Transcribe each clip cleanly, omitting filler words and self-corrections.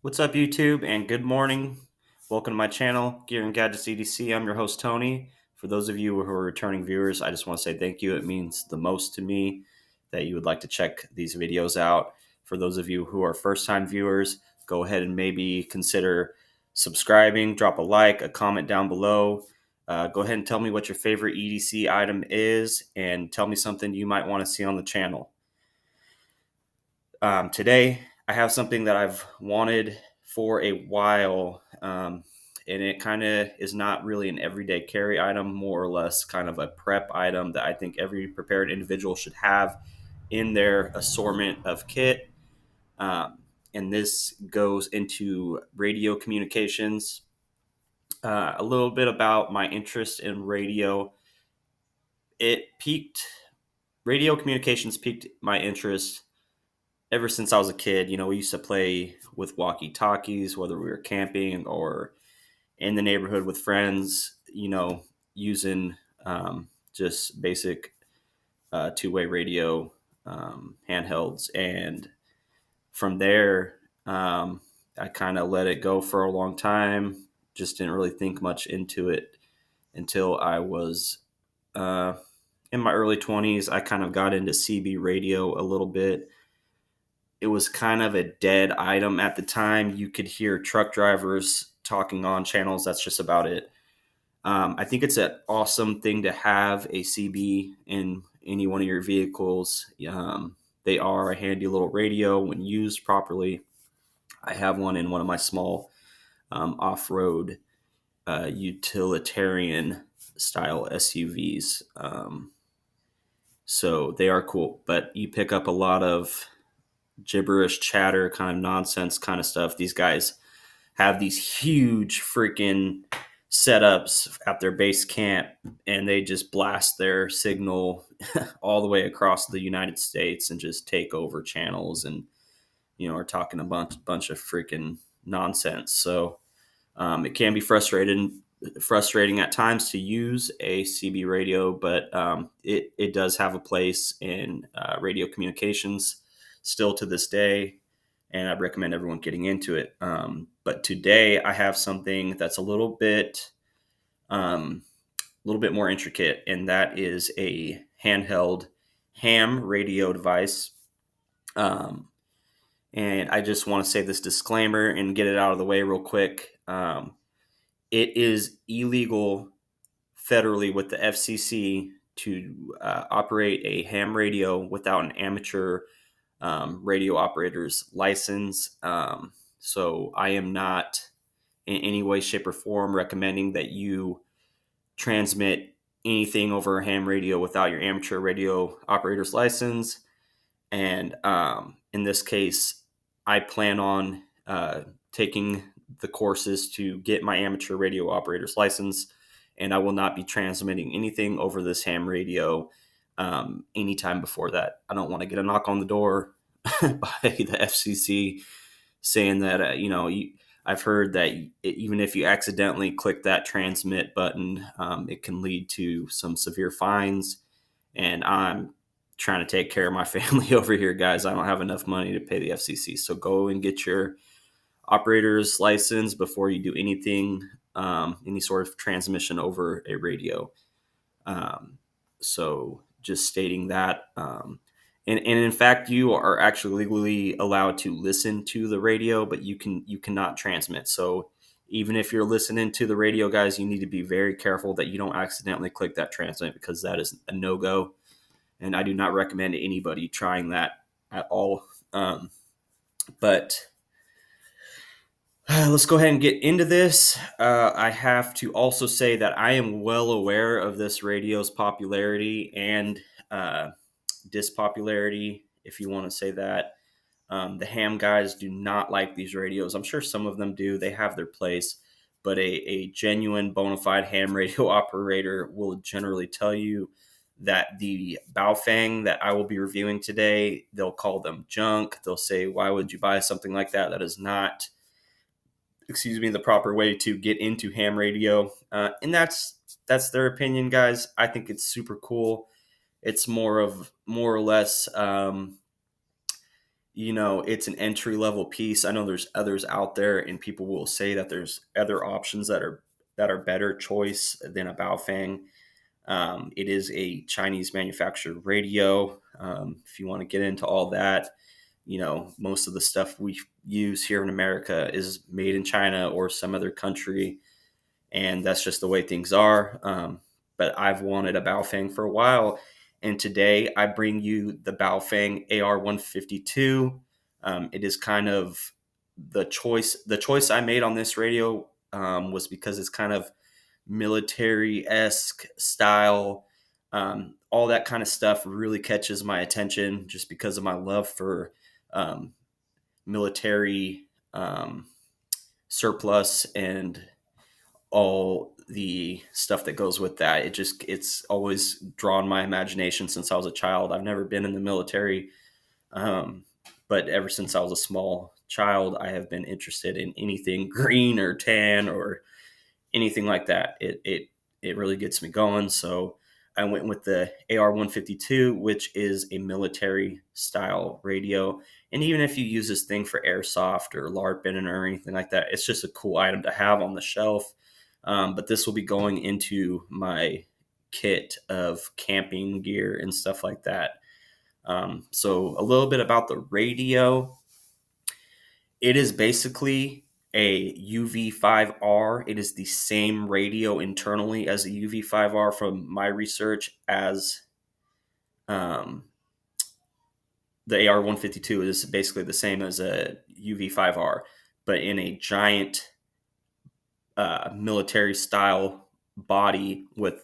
What's up, YouTube, and good morning. Welcome to my channel, Gear and Gadgets EDC. I'm your host, Tony. For those of you who are returning viewers, I just want to say thank you. It means the most to me that you would like to check these videos out. For those of you who are first-time viewers, go ahead and maybe consider subscribing, drop a like, a comment down below. Go ahead and tell me what your favorite EDC item is, and tell me something you might want to see on the channel. Today, I have something that I've wanted for a while, and it kind of is not really an everyday carry item, more or less kind of a prep item that I think every prepared individual should have in their assortment of kit. Um, and this goes into radio communications. A little bit about my interest in radio. Radio communications piqued my interest ever since I was a kid. We used to play with walkie talkies, whether we were camping or in the neighborhood with friends, using just basic two-way radio handhelds. And from there, I kind of let it go for a long time. Just didn't really think much into it until I was uh, in my early 20s. I kind of got into CB radio a little bit. It was kind of a dead item at the time. You could hear truck drivers talking on channels. That's just about it. I think it's an awesome thing to have a CB in any one of your vehicles. They are a handy little radio when used properly. I have one in one of my small off-road utilitarian style SUVs. So they are cool, but you pick up a lot of gibberish chatter, kind of nonsense kind of stuff. These guys have these huge freaking setups at their base camp, and they just blast their signal all the way across the United States and just take over channels, and are talking a bunch of freaking nonsense. So it can be frustrating at times to use a CB radio, but it does have a place in radio communications still to this day, and I'd recommend everyone getting into it. But today I have something that's a little bit more intricate, and that is a handheld ham radio device. And I just want to say this disclaimer and get it out of the way real quick. It is illegal federally with the FCC to operate a ham radio without an amateur radio operator's license. So I am not in any way, shape, or form recommending that you transmit anything over a ham radio without your amateur radio operator's license. And in this case, I plan on taking the courses to get my amateur radio operator's license, and I will not be transmitting anything over this ham radio anytime before that. I don't want to get a knock on the door by the FCC saying that, I've heard that even if you accidentally click that transmit button, it can lead to some severe fines. And I'm trying to take care of my family over here, guys. I don't have enough money to pay the FCC. So go and get your operator's license before you do anything, any sort of transmission over a radio. So just stating that. And in fact, you are actually legally allowed to listen to the radio, but you cannot transmit. So even if you're listening to the radio, guys, you need to be very careful that you don't accidentally click that transmit, because that is a no-go. And I do not recommend anybody trying that at all. But let's go ahead and get into this. I have to also say that I am well aware of this radio's popularity and dispopularity, if you want to say that. The ham guys do not like these radios. I'm sure some of them do. They have their place. But a genuine bona fide ham radio operator will generally tell you that the Baofeng that I will be reviewing today, they'll call them junk. They'll say, why would you buy something like that? That is not, the proper way to get into ham radio. And that's their opinion, guys. I think it's super cool. It's more or less, it's an entry level piece. I know there's others out there, and people will say that there's other options that are better choice than a Baofeng. It is a Chinese manufactured radio. If you want to get into all that, most of the stuff we use here in America is made in China or some other country, and that's just the way things are. But I've wanted a Baofeng for a while, and today I bring you the Baofeng AR-152. It is kind of the choice. The choice I made on this radio was because it's kind of military-esque style. All that kind of stuff really catches my attention just because of my love for military surplus and all the stuff that goes with that. It's always drawn my imagination since I was a child. I've never been in the military, um, but ever since I was a small child, I have been interested in anything green or tan or anything like that. It really gets me going. So I went with the AR-152, which is a military style radio. And even if you use this thing for airsoft or LARPing or anything like that, it's just a cool item to have on the shelf. But this will be going into my kit of camping gear and stuff like that. So a little bit about the radio. It is basically a UV5R. It is the same radio internally as a UV5R from my research as um, the AR-152 is basically the same as a UV5R, but in a giant military style body with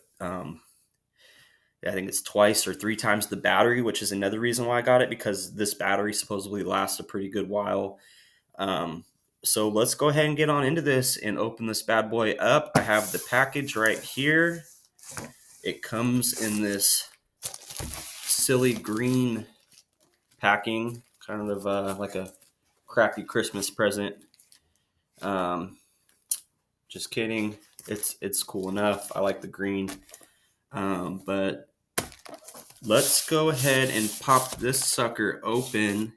I think it's twice or three times the battery, which is another reason why I got it, because this battery supposedly lasts a pretty good while. Um, so let's go ahead and get on into this and open this bad boy up. I have the package right here. It comes in this silly green packing, kind of like a crappy Christmas present. Just kidding. It's cool enough. I like the green. But let's go ahead and pop this sucker open,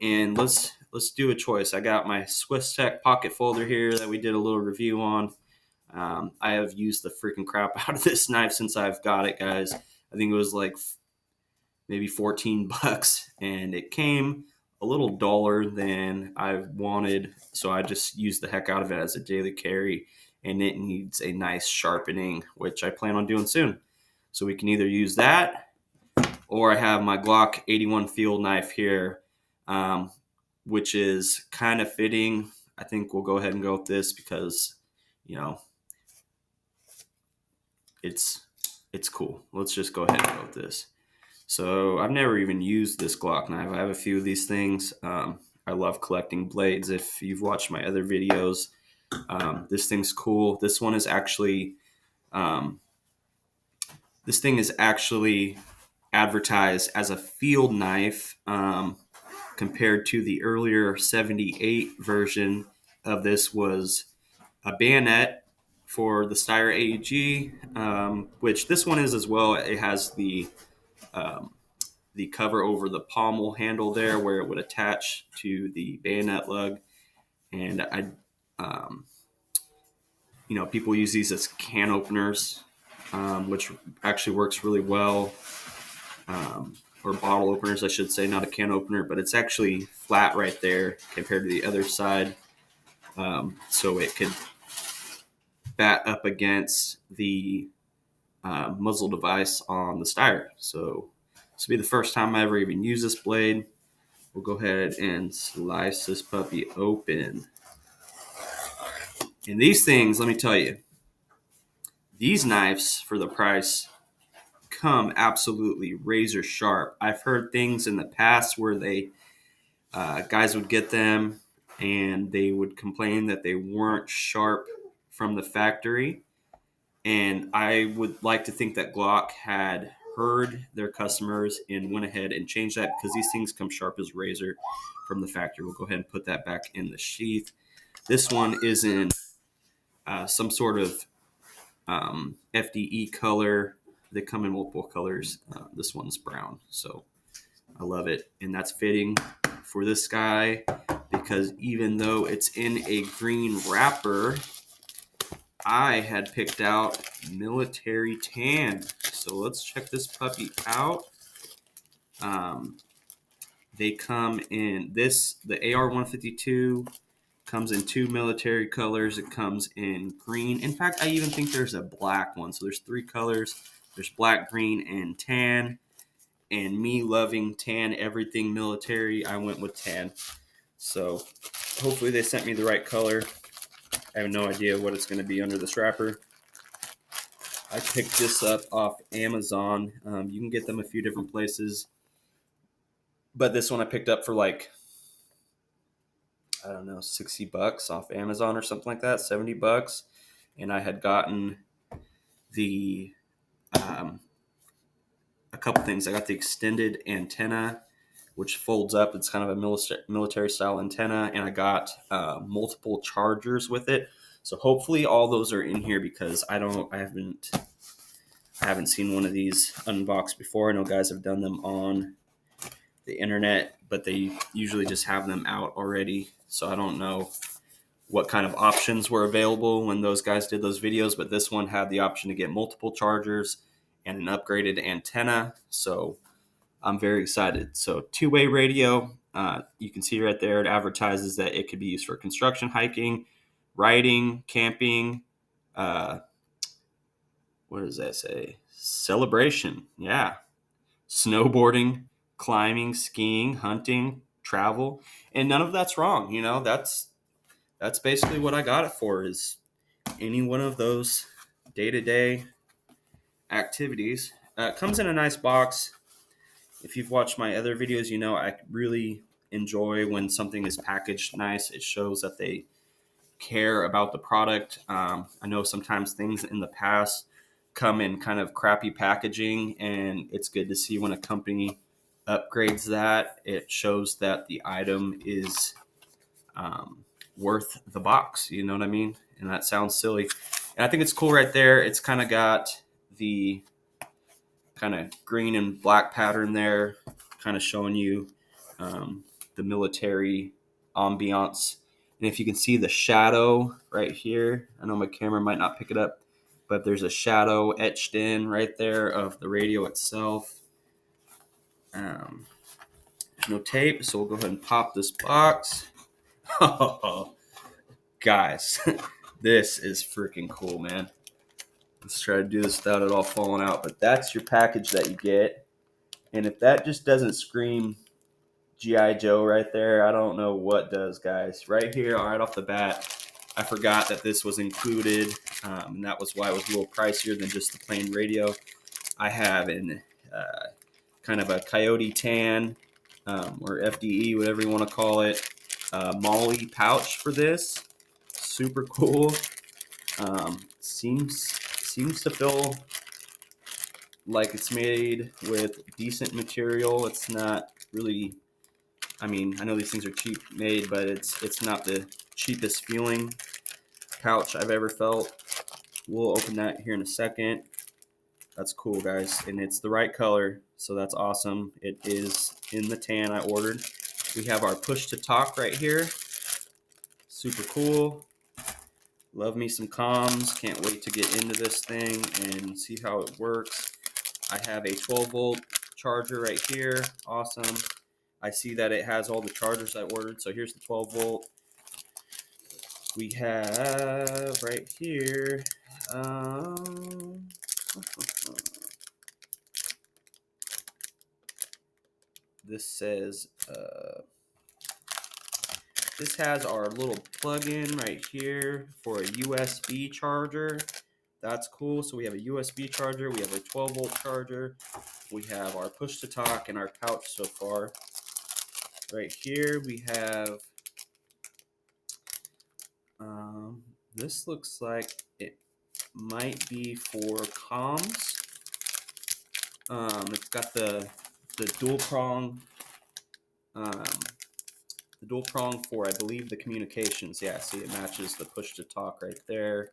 and let's do a choice. I got my Swiss Tech pocket folder here that we did a little review on. I have used the freaking crap out of this knife since I've got it, guys. I think it was like maybe 14 bucks, and it came a little duller than I wanted, so I just used the heck out of it as a daily carry, and it needs a nice sharpening, which I plan on doing soon. So we can either use that, or I have my Glock 81 field knife here, which is kind of fitting. I think we'll go ahead and go with this because, it's cool. Let's just go ahead and go with this. So I've never even used this Glock knife. I have a few of these things. I love collecting blades. If you've watched my other videos, this thing's cool. This one is actually, this thing is actually advertised as a field knife, compared to the earlier 78 version of this was a bayonet for the Steyr AEG, which this one is as well. It has the cover over the pommel handle there where it would attach to the bayonet lug. And people use these as can openers, which actually works really well. Or bottle openers, I should say, not a can opener, but it's actually flat right there compared to the other side. So it could bat up against the muzzle device on the Steyr. So this will be the first time I ever even use this blade. We'll go ahead and slice this puppy open. And these things, let me tell you, these knives for the price come absolutely razor sharp. I've heard things in the past where guys would get them and they would complain that they weren't sharp from the factory. And I would like to think that Glock had heard their customers and went ahead and changed that, because these things come sharp as razor from the factory. We'll go ahead and put that back in the sheath. This one is in some sort of FDE color. They come in multiple colors. This one's brown, so I love it, and that's fitting. for this guy because even though it's in a green wrapper, I had picked out military tan. So let's check this puppy out. They come in the AR-152 comes in 2 military colors. It comes in green. In fact, I even think there's a black one. So there's 3 colors. There's black, green, and tan. And me loving tan, everything military, I went with tan. So hopefully they sent me the right color. I have no idea what it's going to be under this wrapper. I picked this up off Amazon. You can get them a few different places. But this one I picked up for like, I don't know, $60 off Amazon or something like that, $70. And I had gotten the a couple things. I got the extended antenna, which folds up. It's kind of a military style antenna, and I got multiple chargers with it. So hopefully all those are in here because I haven't seen one of these unboxed before. I know guys have done them on the internet, but they usually just have them out already. So I don't know what kind of options were available when those guys did those videos, but this one had the option to get multiple chargers and an upgraded antenna. So I'm very excited. So 2-way radio, you can see right there, it advertises that it could be used for construction, hiking, riding, camping, what does that say? Celebration, yeah. Snowboarding, climbing, skiing, hunting, travel, and none of that's wrong. You know, that's basically what I got it for, is any one of those day-to-day activities. It comes in a nice box. If you've watched my other videos, you know I really enjoy when something is packaged nice. It shows that they care about the product. I know sometimes things in the past come in kind of crappy packaging, and it's good to see when a company upgrades that. It shows that the item is worth the box. You know what I mean? And that sounds silly. And I think it's cool right there. It's kind of got the kind of green and black pattern there, kind of showing you the military ambiance. And if you can see the shadow right here, I know my camera might not pick it up, but there's a shadow etched in right there of the radio itself. There's no tape, so we'll go ahead and pop this box. Oh, guys, this is freaking cool, man. Let's try to do this without it all falling out. But that's your package that you get. And if that just doesn't scream G.I. Joe right there, I don't know what does, guys. Right here, right off the bat, I forgot that this was included. And that was why it was a little pricier than just the plain radio. I have an kind of a coyote tan or FDE, whatever you want to call it, Molly pouch for this. Super cool. Seems to feel like it's made with decent material. It's not really, I mean, I know these things are cheap made, but it's not the cheapest feeling pouch I've ever felt. We'll open that here in a second. That's cool, guys, and it's the right color, so that's awesome. It is in the tan I ordered. We have our push to talk right here. Super cool. Love me some comms. Can't wait to get into this thing and see how it works. I have a 12-volt charger right here. Awesome. I see that it has all the chargers I ordered. So here's the 12-volt. We have right here. This says this has our little plug-in right here for a USB charger. That's cool. So we have a USB charger. We have a 12-volt charger. We have our push-to-talk and our pouch so far. Right here we have, this looks like it might be for comms. It's got the dual prong, for, I believe, the communications. Yeah, see, it matches the push-to-talk right there.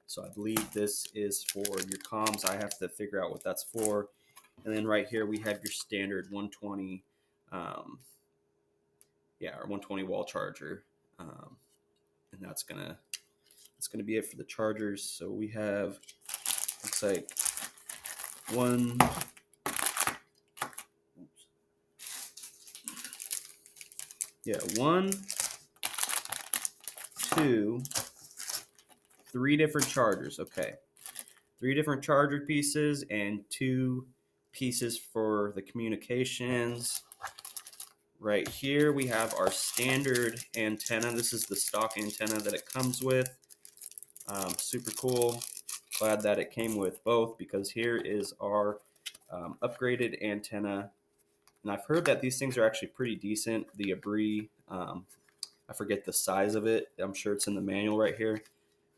So I believe this is for your comms. I have to figure out what that's for. And then right here we have your standard 120 Yeah, our 120 wall charger. And that's gonna be it for the chargers. So we have, looks like one, yeah, one, two, three different chargers. Okay, three different charger pieces and two pieces for the communications. Right here we have our standard antenna. This is the stock antenna that it comes with. Super cool. Glad that it came with both, because here is our upgraded antenna. And I've heard that these things are actually pretty decent. The Abri, I forget the size of it. I'm sure it's in the manual right here,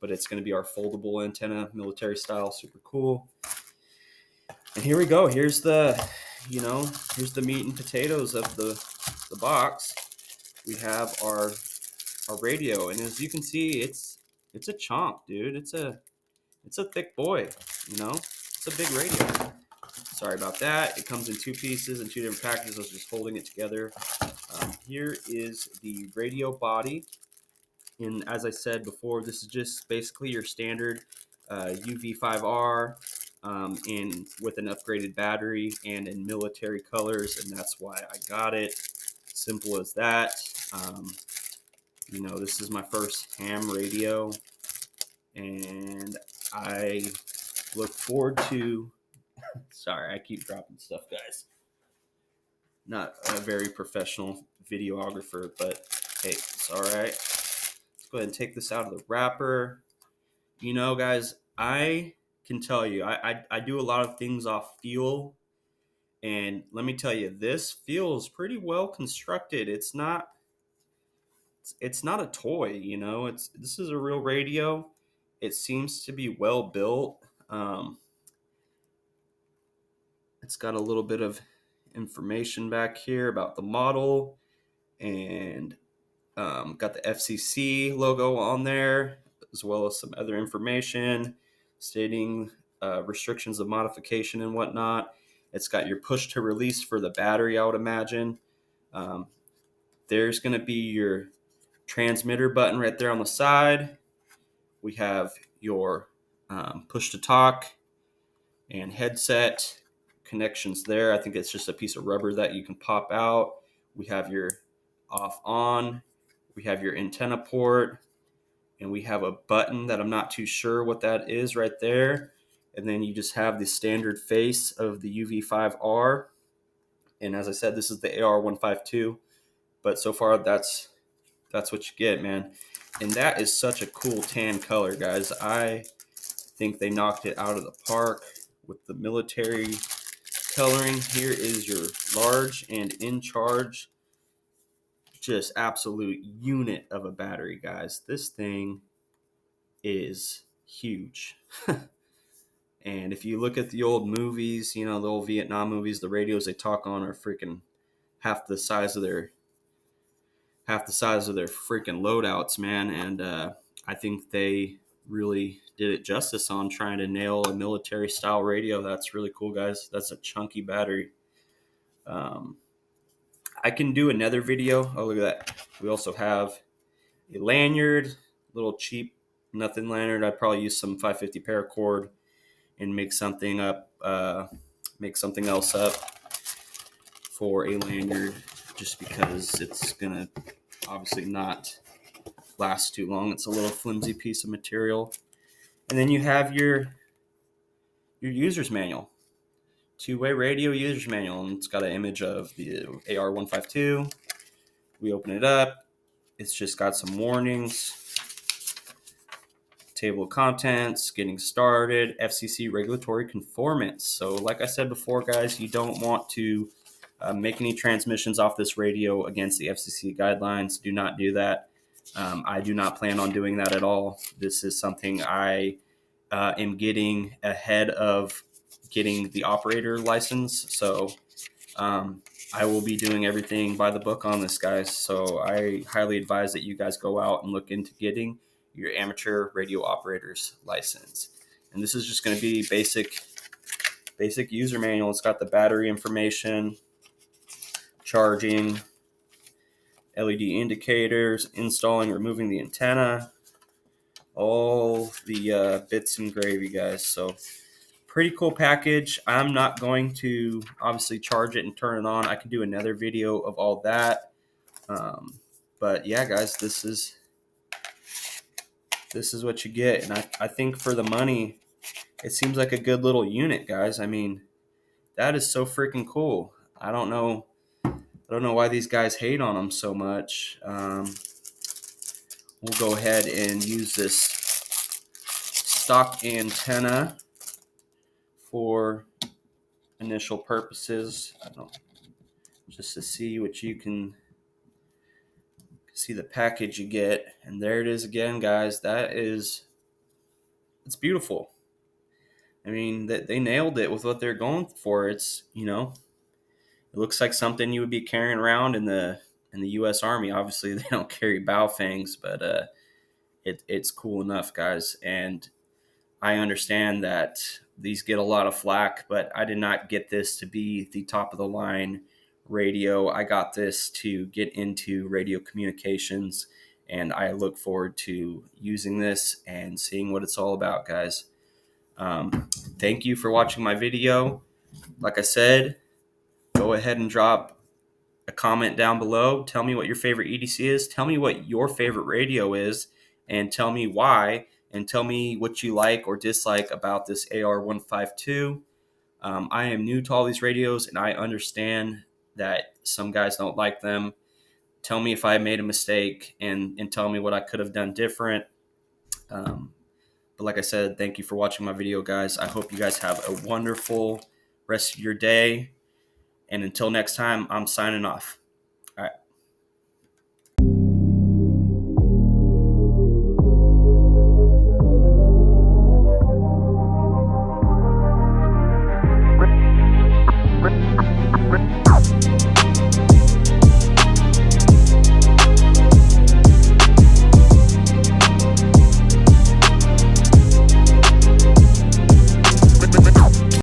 but it's going to be our foldable antenna, military style, super cool. And here we go. Here's the, here's the meat and potatoes of the box. We have our radio, and as you can see, it's a chonk, dude. It's a thick boy. It's a big radio. Sorry about that. It comes in two pieces and two different packages. I was just holding it together. Here is the radio body. And as I said before, this is just basically your standard UV5R in with an upgraded battery and in military colors, and that's why I got it. Simple as that. This is my first ham radio, and I look forward to. Sorry, I keep dropping stuff, guys. Not a very professional videographer, but hey, it's all right. Let's go ahead and take this out of the wrapper. Guys, I can tell you, I do a lot of things off feel, and let me tell you, this feels pretty well constructed. It's not a toy. This is a real radio. It seems to be well built. It's got a little bit of information back here about the model, and got the FCC logo on there, as well as some other information stating restrictions of modification and whatnot. It's got your push to release for the battery, I would imagine. There's going to be your transmitter button right there on the side. We have your push to talk and headset connections there. I think it's just a piece of rubber that you can pop out. We have your off on. We have your antenna port, and we have a button that I'm not too sure what that is right there. And then you just have the standard face of the UV5R. And as I said, this is the AR-152, but so far that's what you get, man. And that is such a cool tan color, guys. I think they knocked it out of the park with the military coloring. Here is your large and in charge, just absolute unit of a battery, guys. This thing is huge. And if you look at the old movies, the old Vietnam movies, the radios they talk on are freaking half the size of their freaking loadouts, man. And I think they really did it justice on trying to nail a military style radio. That's really cool, guys. That's a chunky battery. I can do another video. Oh, look at that. We also have a lanyard, little cheap nothing lanyard. I'd probably use some 550 paracord and make something else up for a lanyard, just because it's gonna obviously not last too long. It's a little flimsy piece of material. And then you have your user's manual, two-way radio user's manual, and it's got an image of the AR-152. We open it up. It's just got some warnings, table of contents, getting started, FCC regulatory conformance. So like I said before, guys, you don't want to make any transmissions off this radio against the FCC guidelines. Do not do that. I do not plan on doing that at all. This is something I am getting ahead of getting the operator license. So I will be doing everything by the book on this, guys. So I highly advise that you guys go out and look into getting your amateur radio operator's license. And this is just going to be basic user manual. It's got the battery information, charging, LED indicators, installing, removing the antenna, all the bits and gravy, guys. So pretty cool package. I'm not going to obviously charge it and turn it on. I can do another video of all that. But yeah, guys, this is what you get. And I think for the money, it seems like a good little unit, guys. I mean, that is so freaking cool. I don't know why these guys hate on them so much. We'll go ahead and use this stock antenna for initial purposes. Just to see what you can see, the package you get. And there it is again, guys. It's beautiful. I mean, they nailed it with what they're going for. It's, it looks like something you would be carrying around in the U.S. Army. Obviously, they don't carry Baofengs, but it's cool enough, guys. And I understand that these get a lot of flack, but I did not get this to be the top of the line radio. I got this to get into radio communications, and I look forward to using this and seeing what it's all about, guys. Thank you for watching my video. Like I said, go ahead and drop a comment down below. Tell me what your favorite EDC is. Tell me what your favorite radio is, and tell me why, and tell me what you like or dislike about this AR-152. I am new to all these radios, and I understand that some guys don't like them. Tell me if I made a mistake, and tell me what I could have done different. But like I said, thank you for watching my video, guys. I hope you guys have a wonderful rest of your day. And until next time, I'm signing off.